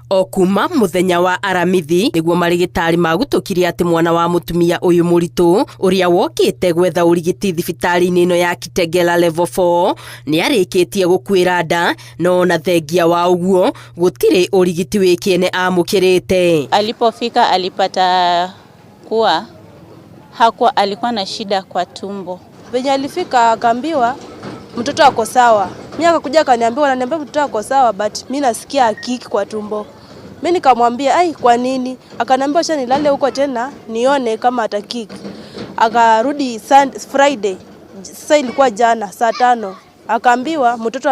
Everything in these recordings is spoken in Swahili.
O kuma muthenya wa aramithi niguo marigitari magutukirie ati mwana wa mutumia uyu muritu uria wokite gwetha urigiti thibitari-ini ino ya Kitengela level 4 ni arikitie gukwira nda no na thengia wa uguo gutire urigiti wikiene amukirite. Alipofika alipata kuwa alikuwa na shida kwa tumbo. Venye alifika akaambiwa mtoto ako sawa. Mimi akakuja akaniambia mtoto ako sawa but mimi nasikia akiki kwa tumbo. Mimi nikamwambia ai kwa nini? Akaniambia acha nilale huko tena nione kama atakiki. Akarudi Friday. Sasa ilikuwa jana saa 5. Akaambiwa mtoto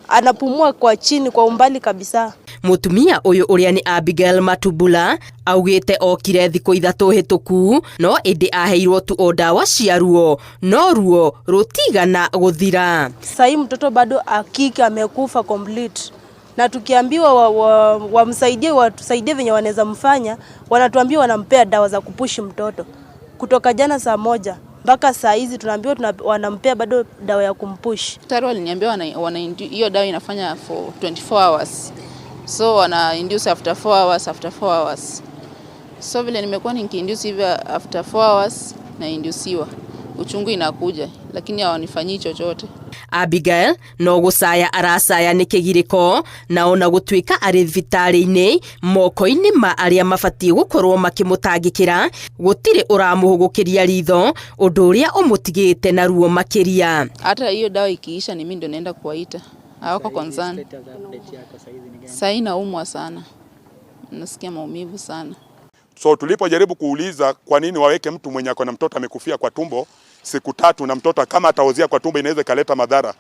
anapumua kwa chini kwa umbali kabisa. Mutumia uyu uria ni Abigail Matubula augite okire thiku 3 hituku no indi aheirwo tu o dawa cia ruo no ruo rutigana guthira. Sasa mtoto bado akika amekufa complete. Na tukiambiwa wamsaidie watusaidie venye wanaweza mfanya, wanatuambia wanampea dawa za kupushi mtoto. Kutoka jana saa 1 mpaka saa hizi tunaambiwa wanampea bado dawa ya kumpush. Daktari aliniambia hiyo dawa inafanya for 24 hours. So wana induce after 4 hours. So vile nimekuwa nikiinduce hivi after 4 hours na induciwa. Uchungu inakuja lakini hawanifanyii chochote. Abigail no gucaya aracaya ni kigiriko na ona gutwika ari thibitari-ini moko-ini ma aria mabatie gukorwo makimutangikira gutire uramuhugukiria ritho undu uria umutigite na ruo makiria. Hata hiyo dawa ikiisha ni mimi ndo naenda kuwaita. Hawako concern. Sasa naumwa sana. Nasikia maumivu sana. So tulipojaribu kuuliza kwa nini waweke mtu mwenye ako na mtoto amekufia kwa tumbo siku 3 na mtoto kama ataozea kwa tumbo inaweza kaleta madhara.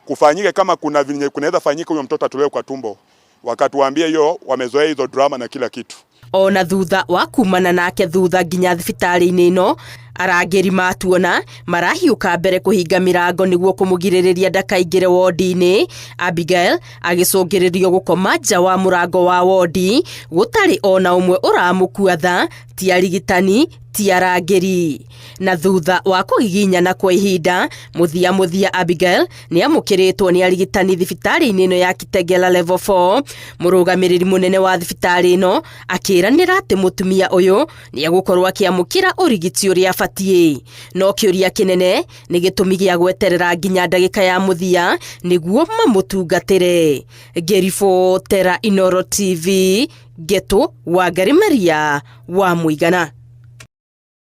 Kufanyike kama kuna vinye kunaweza fanyika huyo mtoto atolewe kwa tumbo. Wakatuambia hiyo wamezoea hizo drama na kila kitu. Ona thutha wa kumana nake thutha nginya thibitari-ini ino arangeri matuona marahiuka mbere kuhinga mirango niguo kumugiririria ndakaingire wodi-ini. Abigail agicungiririo gukoma nja wa murango wa wodi gutari ona umwe uramukua tha ti arigitani ti arangeri. Na thutha wa kugiginyana kwa ihinda muthia Abigail ni amukiritwo ni arigitani thibitari-ini ino ya Kitengela level 4. Murugamiriri munene wa thibitari ino akiranira ati mutumia uyu ni agukorwo akiamukira urigiti uria abatie. No kiuria kinene ni gitumi gia gweterera nginya ndagika ya muthia niguo mamutungatire. Gerifo Tera Inoro TV Geto wa Garimaria wa Muigana.